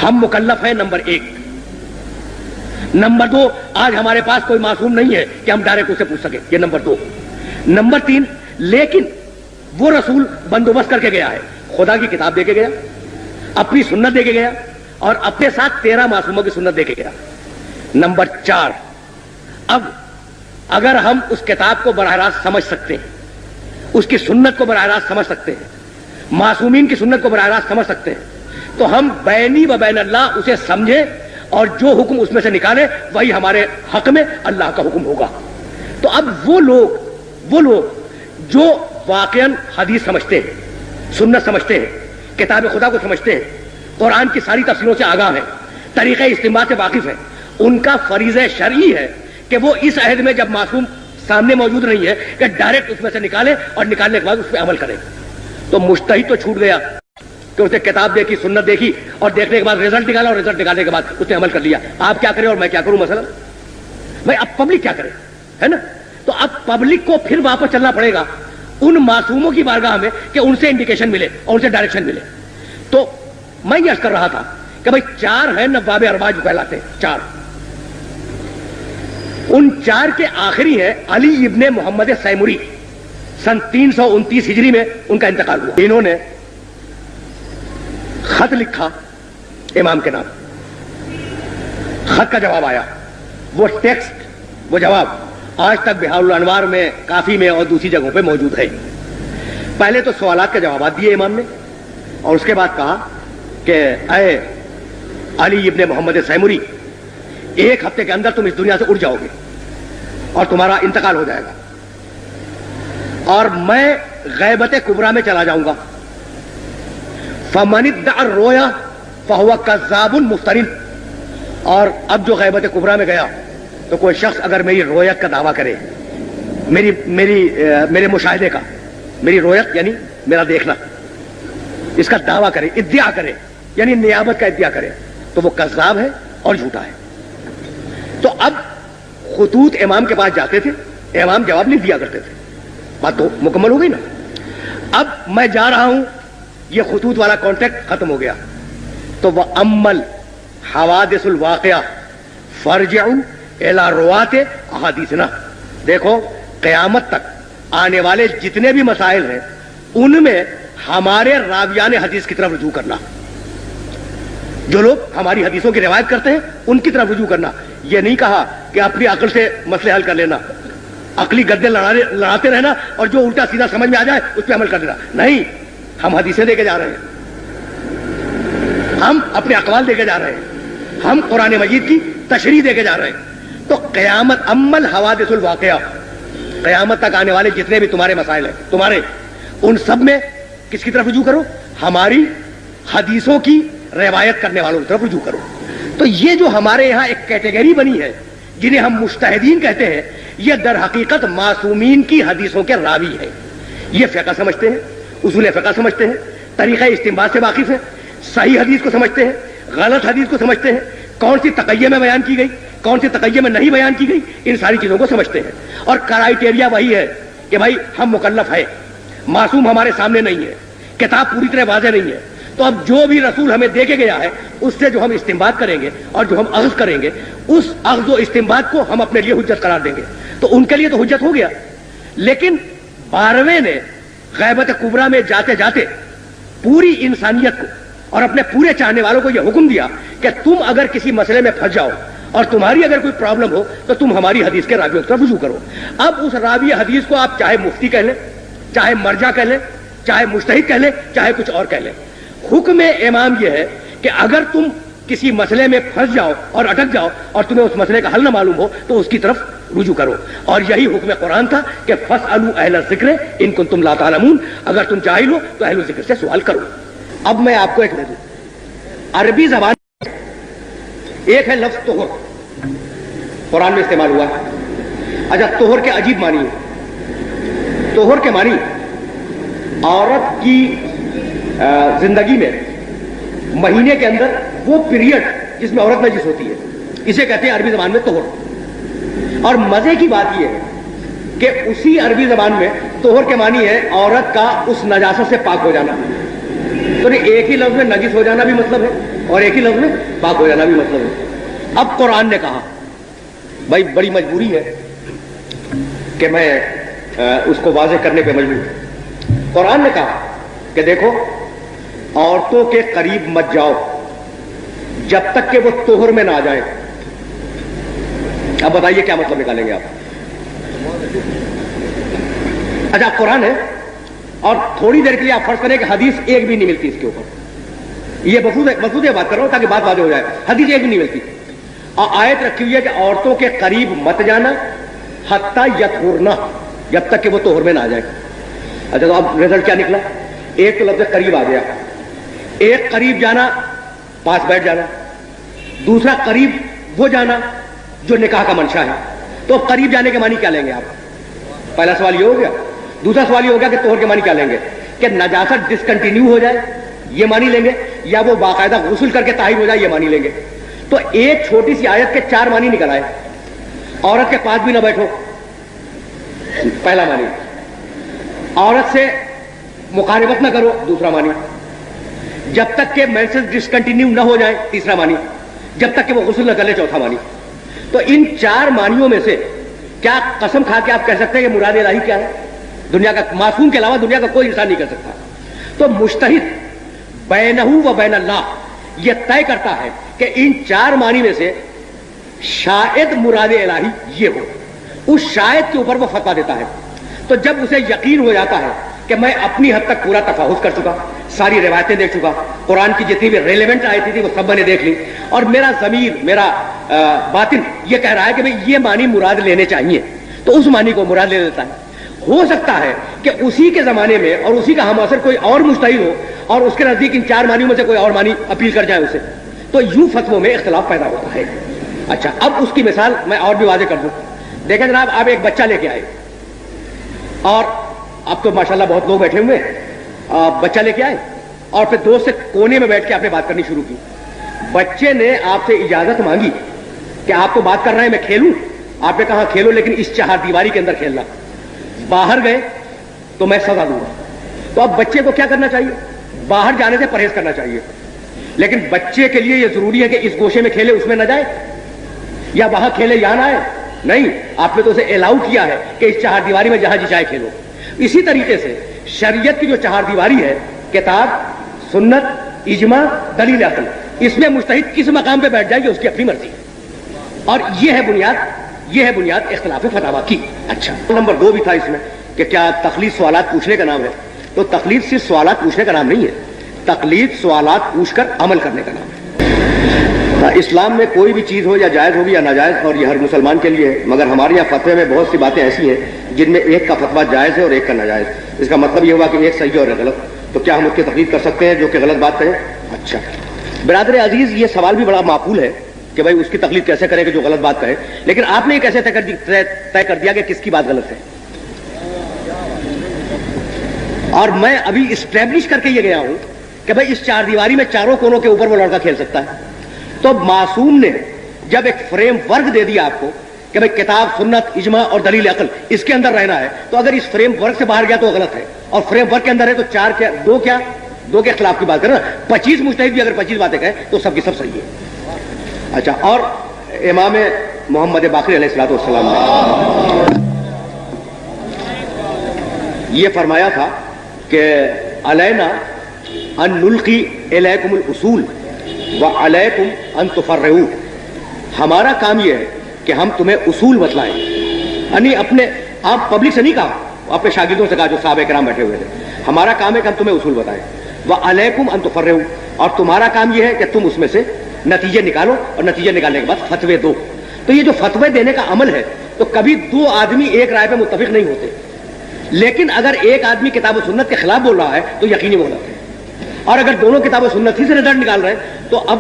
ہم مکلف ہیں number 1. Number 2, آج ہمارے پاس کوئی معصوم نہیں ہے کہ ہم ڈائریکٹ اسے پوچھ سکیں. یہ نمبر 2. نمبر 3, لیکن وہ رسول بندوبست کر کے گیا ہے, خدا کی کتاب دے کے گیا, اپنی سنت دے کے گیا, اور اپنے ساتھ 13 معصوموں کی سنت دے کے گیا. نمبر 4, اب اگر ہم اس کتاب کو براہ راست سمجھ سکتے ہیں, اس کی سنت کو براہ راست سمجھ سکتے ہیں, معصومین کی سنت کو براہ راست سمجھ سکتے ہیں, تو ہم بینی و بین اللہ اسے سمجھیں اور جو حکم اس میں سے نکالے وہی ہمارے حق میں اللہ کا حکم ہوگا. تو اب وہ لوگ جو واقعاً حدیث سمجھتے ہیں, سنت سمجھتے ہیں, کتاب خدا کو سمجھتے ہیں, قرآن کی ساری تفسیروں سے آگاہ ہیں, طریقہ استنباط سے واقف ہیں, ان کا فریضہ شرعی ہے کہ وہ اس عہد میں جب معصوم سامنے موجود نہیں ہے کہ ڈائریکٹ اس میں سے نکالے اور نکالنے کے بعد اس پہ عمل کرے. تو مجتہد تو چھوٹ گیا کہ اسے کتاب دیکھی, سنت دیکھی, اور دیکھنے کے بعد رزلٹ نکالا, اور رزلٹ نکالنے کے بعد اس نے عمل کر لیا. آپ کیا کریں اور میں کیا کروں مثلا؟ بھائی اب پبلک کیا کرے, ہے نا؟ تو اب پبلک کو پھر واپس چلنا پڑے گا ان معصوموں کی بارگاہ میں کہ ان سے انڈیکیشن ملے اور ان سے ڈائریکشن ملے. تو میں یہ عرض کر رہا تھا کہ بھائی 4 ہیں نواب ارواج کہلاتے ہیں, 4. ان 4 کے آخری ہیں علی ابن محمد سیمری, سن 329 ہجری میں ان کا انتقال ہوا. انہوں نے خط لکھا امام کے نام, خط کا جواب آیا, وہ ٹیکسٹ, وہ جواب آج تک بہار الانوار میں, کافی میں اور دوسری جگہوں پہ موجود ہے. پہلے تو سوالات کے جوابات دیے امام نے, اور اس کے بعد کہا کہ اے علی ابن محمد سیمری, 1 ہفتے کے اندر تم اس دنیا سے اڑ جاؤ گے اور تمہارا انتقال ہو جائے گا, اور میں غیبت کبریٰ میں چلا جاؤں گا. فمن ادعى الرؤيا فهو كذاب مفتر. اور اب جو غیبت کبریٰ میں گیا تو کوئی شخص اگر میری رویت کا دعویٰ کرے, میرے مشاہدے کا, میری رویت یعنی میرا دیکھنا, اس کا دعویٰ کرے, ادعا کرے یعنی نیابت کا ادعا کرے, تو وہ کذاب ہے اور جھوٹا ہے. تو اب خطوط امام کے پاس جاتے تھے, امام جواب نہیں دیا کرتے تھے. بات تو مکمل ہو گئی نا. اب میں جا رہا ہوں, یہ خطوط والا کانٹیکٹ ختم ہو گیا. تو وہ امل حوادث الواقعہ فرجعوا الی روات احادیثنا, دیکھو قیامت تک آنے والے جتنے بھی مسائل ہیں ان میں ہمارے راویان حدیث کی طرف رجوع کرنا, جو لوگ ہماری حدیثوں کی روایت کرتے ہیں ان کی طرف رجوع کرنا. یہ نہیں کہا کہ اپنی عقل سے مسئلے حل کر لینا, عقلی گدے لڑاتے رہنا اور جو الٹا سیدھا سمجھ میں آ جائے اس پہ عمل کر دینا. نہیں, ہم حدیثیں دے کے جا رہے ہیں, ہم اپنے اقوال دے کے جا رہے ہیں, ہم قرآن مجید کی تشریح دے کے جا رہے ہیں. تو قیامت امل حوادث الواقعہ, قیامت تک آنے والے جتنے بھی تمہارے مسائل ہیں تمہارے, ان سب میں کس کی طرف رجوع کرو؟ ہماری حدیثوں کی روایت کرنے والوں کی طرف رجوع کرو. تو یہ جو ہمارے یہاں ایک کیٹیگری بنی ہے جنہیں ہم مجتہدین کہتے ہیں, یہ در حقیقت معصومین کی حدیثوں کے راوی ہیں. یہ فقہ سمجھتے ہیں, اصول فقہ سمجھتے ہیں, طریقہ استنباط سے واقف ہیں, صحیح حدیث کو سمجھتے ہیں, غلط حدیث کو سمجھتے ہیں, کون سی تقیہ میں بیان کی گئی, کون سی تقیہ میں نہیں بیان کی گئی, ان ساری چیزوں کو سمجھتے ہیں. اور کرائیٹیریا وہی ہے کہ بھائی ہم مکلف ہیں, معصوم ہمارے سامنے نہیں ہے, کتاب پوری طرح واضح نہیں ہے. تو اب جو بھی رسول ہمیں دے کے گیا ہے اس سے جو ہم استنباط کریں گے اور جو ہم اخذ کریں گے, اس اخذ و استنباط کو ہم اپنے لیے حجت قرار دیں گے. تو ان کے لیے تو حجت ہو گیا. لیکن 12ویں نے غیبت کبریٰ میں جاتے جاتے پوری انسانیت کو اور اپنے پورے چاہنے والوں کو یہ حکم دیا کہ تم اگر کسی مسئلے میں پھنس جاؤ اور تمہاری اگر کوئی پرابلم ہو تو تم ہماری حدیث کے راویوں کی طرف رجوع کرو. اب اس راوی حدیث کو آپ چاہے مفتی کہہ لیں, چاہے مرجع کہہ لیں, چاہے مجتہد کہہ لیں, چاہے کچھ اور کہہ لیں. حکم امام یہ ہے کہ اگر تم کسی مسئلے میں پھنس جاؤ اور اٹک جاؤ اور تمہیں اس مسئلے کا حل نہ معلوم ہو تو اس کی طرف رجوع کرو. اور یہی حکم قرآن تھا کہ فاسألوا اہل الذکر ان کنتم لا تعلمون, اگر تم جاہل ہو تو اہل الذکر سے سوال کرو. اب میں آپ کو ایک دے دوں, عربی زبان ایک ہے لفظ طہر, قرآن میں استعمال ہوا ہے. اچھا, طہر کے عجیب معنی ہے. طہر کے معنی عورت کی زندگی میں مہینے کے اندر وہ پیریڈ جس میں عورت نجس ہوتی ہے, اسے کہتے ہیں عربی زبان میں طہر. اور مزے کی بات یہ ہے کہ اسی عربی زبان میں طہر کے معنی ہے عورت کا اس نجاست سے پاک ہو جانا. تو ایک ہی لفظ میں نجس ہو جانا بھی مطلب ہے اور ایک ہی لفظ میں پاک ہو جانا بھی مطلب ہے. اب قرآن نے کہا، بھائی بڑی مجبوری ہے کہ میں اس کو واضح کرنے پہ مجبور ہوں. قرآن نے کہا کہ دیکھو عورتوں کے قریب مت جاؤ جب تک کہ وہ طہر میں نہ آ جائے. اب بتائیے کیا مطلب نکالیں گے آپ؟ اچھا قرآن ہے اور تھوڑی دیر کے لیے آپ فرض کریں کہ حدیث ایک بھی نہیں ملتی اس کے اوپر. یہ مقصود بات کر رہا ہوں تاکہ بات واضح ہو جائے. حدیث ایک بھی نہیں ملتی اور آیت رکھی ہوئی ہے کہ عورتوں کے قریب مت جانا حتی یطہرنا، جب تک کہ وہ طہر میں نہ آ جائے. اچھا تو اب رزلٹ کیا نکلا؟ ایک تو لفظ قریب آ گیا. ایک قریب جانا پاس بیٹھ جانا، دوسرا قریب وہ جانا جو نکاح کا منشا ہے. تو قریب جانے کے معنی کیا لیں گے آپ؟ پہلا سوال یہ ہو گیا. دوسرا سوال یہ ہو گیا کہ طہر کے معنی کیا لیں گے؟ کہ نجاست ڈسکنٹینیو ہو جائے یہ معنی لیں گے، یا وہ باقاعدہ غسل کر کے طاہر ہو جائے یہ معنی لیں گے. تو ایک چھوٹی سی آیت کے 4 معنی نکل آئے. عورت کے پاس بھی نہ بیٹھو پہلا معنی، عورت سے مقاربت نہ کرو دوسرا معنی، جب تک کہ مینسز ڈسکنٹینیو نہ ہو جائے تیسرا معنی، جب تک کہ وہ غسل نہ کر لے چوتھا معنی. تو ان 4 معنیوں میں سے کیا قسم کھا کے آپ کہہ سکتے ہیں کہ مراد الہی کیا ہے؟ دنیا کا معصوم کے علاوہ دنیا کا کوئی انسان نہیں کر سکتا. تو مجتہد بینہ و بین اللہ یہ طے کرتا ہے کہ ان 4 معنی میں سے شاید مراد الہی یہ ہو. اس شاید کے اوپر وہ فتویٰ دیتا ہے. تو جب اسے یقین ہو جاتا ہے کہ میں اپنی حد تک پورا تفاحص کر چکا، ساری روایتیں دیکھ چکا، قرآن کی جتنی بھی ریلیونٹ آئی تھی وہ سب میں نے دیکھ لی، اور میرا ضمیر میرا باطن یہ کہہ رہا ہے کہ بھئی یہ معنی مراد لینے چاہیے، تو اس معنی کو مراد لے لیتا ہے. ہو سکتا ہے کہ اسی کے زمانے میں اور اسی کا ہم اثر کوئی اور مجتہد ہو اور اس کے نزدیک ان 4 معنیوں میں سے کوئی اور معنی اپیل کر جائے اسے، تو یوں فتووں میں اختلاف پیدا ہوتا ہے. اچھا اب اس کی مثال میں اور بھی واضح کر دوں. دیکھیں جناب، آپ ایک بچہ لے کے آئے اور اب تو ماشاءاللہ بہت لوگ بیٹھے ہوئے، بچہ لے کے آئے اور پھر دوست سے کونے میں بیٹھ کے آپ نے بات کرنی شروع کی. بچے نے آپ سے اجازت مانگی کہ آپ تو بات کر رہے ہیں میں کھیلوں. آپ نے کہا کھیلو لیکن اس 4 دیواری کے اندر کھیلنا. باہر گئے تو میں سزا دوں گا. تو اب بچے کو کیا کرنا چاہیے؟ باہر جانے سے پرہیز کرنا چاہیے. لیکن بچے کے لیے یہ ضروری ہے کہ اس گوشے میں کھیلے اس میں نہ جائے، یا وہاں کھیلے یہاں نہ آئے؟ نہیں، آپ نے تو اسے الاؤ کیا ہے کہ اس 4 دیواری میں جہاں جی چاہے کھیلو. اسی طریقے سے شریعت کی جو 4 دیواری ہے، کتاب، سنت، اجماع، دلیل عقل، اس میں مجتہد کس مقام پہ بیٹھ جائے گی اس کی اپنی مرضی. اور یہ ہے بنیاد اختلاف فتاوی کی. اچھا نمبر 2 بھی تھا اس میں کہ کیا تقلید سوالات پوچھنے کا نام ہے؟ تو تقلید صرف سوالات پوچھنے کا نام نہیں ہے، تقلید سوالات پوچھ کر عمل کرنے کا نام ہے. اسلام میں کوئی بھی چیز ہو یا جائز ہوگی یا ناجائز، اور یہ ہر مسلمان کے لیے ہے، مگر ہمارے یہاں فتوے میں بہت سی باتیں ایسی ہیں جن میں ایک کا فتویٰ جائز ہے اور ایک کا ناجائز. اس کا مطلب یہ ہوا کہ ایک صحیح ہے اور ایک غلط. تو کیا ہم اس کی تقلید کر سکتے ہیں جو کہ غلط بات کہے؟ اچھا برادر عزیز، یہ سوال بھی بڑا معقول ہے کہ بھائی اس کی تقلید کیسے کرے کہ جو غلط بات کہے. لیکن آپ نے یہ کیسے طے کر دیا کہ کس کی بات غلط ہے؟ اور میں ابھی اسٹیبلش کر کے یہ گیا ہوں کہ بھائی اس 4 دیواری میں چاروں کونوں کے اوپر وہ لڑکا کھیل سکتا ہے. تو معصوم نے جب ایک فریم ورک دے دیا آپ کو کہ بھائی کتاب، سنت، اجماع اور دلیل عقل اس کے اندر رہنا ہے، تو اگر اس فریم ورک سے باہر گیا تو غلط ہے، اور فریم ورک کے اندر ہے تو 4 کیا 2 کیا 2 کے خلاف کی بات کرنا. 25 مجتہد بھی اگر 25 باتیں کہیں تو سب کی سب صحیح ہے. اچھا، اور امام محمد باقر علیہ السلام نے یہ فرمایا تھا کہ علینا ان نلقی الیکم الاصول وعلیکم ان تفرعوا. ہمارا کام یہ ہے کہ ہم تمہیں اصول بتلائیں، یعنی اپنے آپ پبلک سے نہیں کہا، اپنے شاگردوں سے کہا جو صحابہ کرام بیٹھے ہوئے تھے. ہمارا کام ہے کہ ہم تمہیں اصول بتائیں. وعلیکم ان تفرعوا، اور تمہارا کام یہ ہے کہ تم اس میں سے نتیجے نکالو اور نتیجے نکالنے کے بعد فتوے دو. تو یہ جو فتوے دینے کا عمل ہے تو کبھی 2 آدمی ایک رائے پہ متفق نہیں ہوتے، لیکن اگر ایک آدمی کتاب و سنت کے خلاف بول رہا ہے تو یقینی غلط ہے، اور اگر دونوں کتاب و سنت ہی سے رزلٹ نکال رہے ہیں تو اب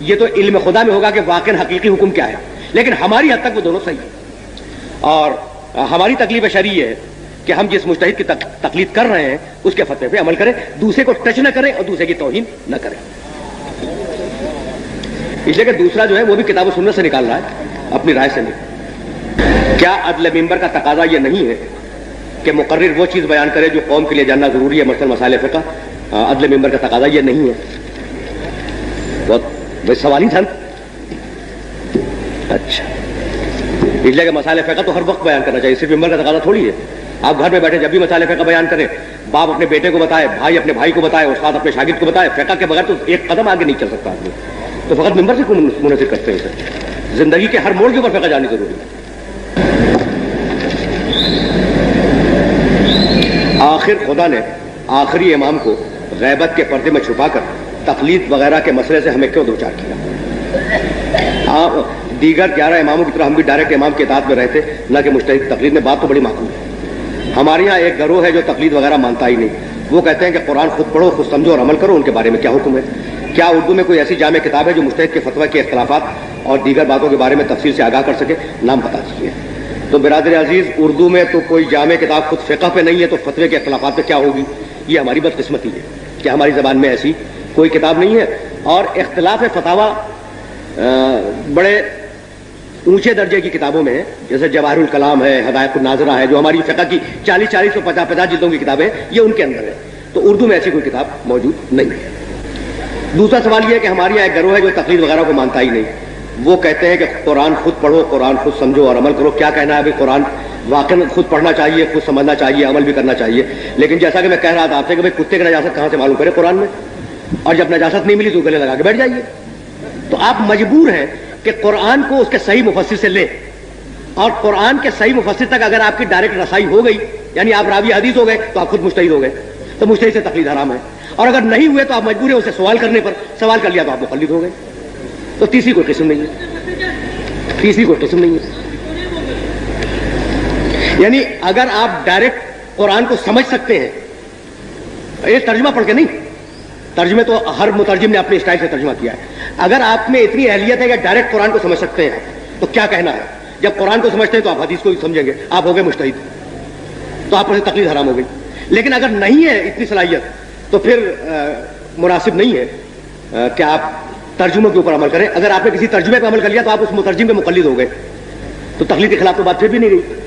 یہ تو علم خدا میں ہوگا کہ واقعی حقیقی حکم کیا ہے. لیکن ہماری حد تک وہ دونوں صحیح ہیں، اور ہماری تکلیف شرعی ہے کہ ہم جس مجتہد کی تقلید کر رہے ہیں اس کے فتوے پہ عمل کریں، دوسرے کو ٹچ نہ کریں اور دوسرے کی توہین نہ کریں. اس لیے کہ دوسرا جو ہے وہ بھی کتاب و سنت سے نکال رہا ہے، اپنی رائے سے نہیں. کیا عدل ممبر کا تقاضا یہ نہیں ہے کہ مقرر وہ چیز بیان کرے جو قوم کے لیے جاننا ضروری ہے، مثلا مسائل فقہ؟ عدل ممبر کا تقاضا یہ نہیں ہے. بہت بھائی سوال ہی تھا. اچھا اس لیے کہ مسائل فقہ تو ہر وقت بیان کرنا چاہیے, صرف ممبر کا تقاضا تھوڑی ہے. آپ گھر میں بیٹھے جب بھی مسائل فقہ بیان کریں, باپ اپنے بیٹے کو بتائے, بھائی اپنے بھائی کو بتائے, استاد اپنے شاگرد کو بتائے, فقہ کے بغیر تو ایک قدم آگے نہیں چل سکتا آدمی. تو فقط ممبر سے کیوں منحصر کرتے ہیں سر؟ زندگی کے ہر موڑ کے اوپر فقہ جانی ضروری ہے. آخر خدا نے آخری امام کو غیبت کے پردے میں چھپا کر تقلید وغیرہ کے مسئلے سے ہمیں کیوں دوچار کیا؟ آپ دیگر 11 اماموں کی طرح ہم بھی ڈائریکٹ امام کے اطاعت میں رہتے, نہ کہ مجتہد تقلید میں. بات تو بڑی معقول ہے. ہمارے یہاں ایک گروہ ہے جو تقلید وغیرہ مانتا ہی نہیں. وہ کہتے ہیں کہ قرآن خود پڑھو, خود سمجھو اور عمل کرو. ان کے بارے میں کیا حکم ہے؟ کیا اردو میں کوئی ایسی جامع کتاب ہے جو مجتہد کے فتویٰ کے اختلافات اور دیگر باتوں کے بارے میں تفصیل سے آگاہ کر سکے؟ نام بتا دیجیے. تو برادر عزیز, اردو میں تو کوئی جامع کتاب خود فقہ پہ نہیں ہے, تو فتوے کے اختلافات پہ کیا ہوگی؟ یہ ہماری بدقسمتی ہے کہ ہماری زبان میں ایسی کوئی کتاب نہیں ہے. اور اختلاف فتاویٰ بڑے اونچے درجے کی کتابوں میں ہے, جیسے جواہر الکلام ہے, ہدایت الناظرہ ہے, جو ہماری فقہ کی 40 و 50 جلدوں کی کتابیں ہیں, یہ ان کے اندر ہے. تو اردو میں ایسی کوئی کتاب موجود نہیں ہے. دوسرا سوال یہ ہے کہ ہمارے یہاں ایک گروہ ہے جو تقلید وغیرہ کو مانتا ہی نہیں. وہ کہتے ہیں کہ قرآن خود پڑھو, قرآن خود سمجھو اور عمل کرو. کیا کہنا ہے ابھی؟ قرآن واقعی خود پڑھنا چاہیے, خود سمجھنا چاہیے, عمل بھی کرنا چاہیے. لیکن جیسا کہ میں کہہ رہا تھا آپ سے کہ بھائی کتے کی نجاست کہاں سے معلوم کرے قرآن میں؟ اور جب نجاست نہیں ملی تو گلے لگا کے بیٹھ جائیے. تو آپ مجبور ہیں کہ قرآن کو اس کے صحیح مفسر سے لیں, اور قرآن کے صحیح مفسر تک اگر آپ کی ڈائریکٹ رسائی ہو گئی, یعنی آپ راوی حدیث ہو گئے, تو آپ خود مجتہد ہو گئے. تو مجتہد سے تقلید حرام ہے. اور اگر نہیں ہوئے تو آپ مجبور ہیں اسے سوال کرنے پر. سوال کر لیا تو آپ مقلد ہو گئے. تو تیسری کوئی قسم نہیں ہے, تیسری کوئی قسم نہیں ہے. یعنی اگر آپ ڈائریکٹ قرآن کو سمجھ سکتے ہیں, ایک ترجمہ پڑھ کے نہیں, ترجمے تو ہر مترجم نے اپنے اسٹائل سے ترجمہ کیا ہے. اگر آپ میں اتنی اہلیت ہے کہ ڈائریکٹ قرآن کو سمجھ سکتے ہیں, تو کیا کہنا ہے؟ جب قرآن کو سمجھتے ہیں تو آپ حدیث کو سمجھیں گے, آپ ہو گئے مجتہد, تو آپ پر سے تقلید حرام ہو گئی. لیکن اگر نہیں ہے اتنی صلاحیت, تو پھر مناسب نہیں ہے کہ آپ ترجموں کے اوپر عمل کریں. اگر آپ نے کسی ترجمے پہ عمل کر لیا تو آپ اس مترجم کے مقلد ہو گئے, تو تقلید کے خلاف تو بات پھر بھی نہیں رہی.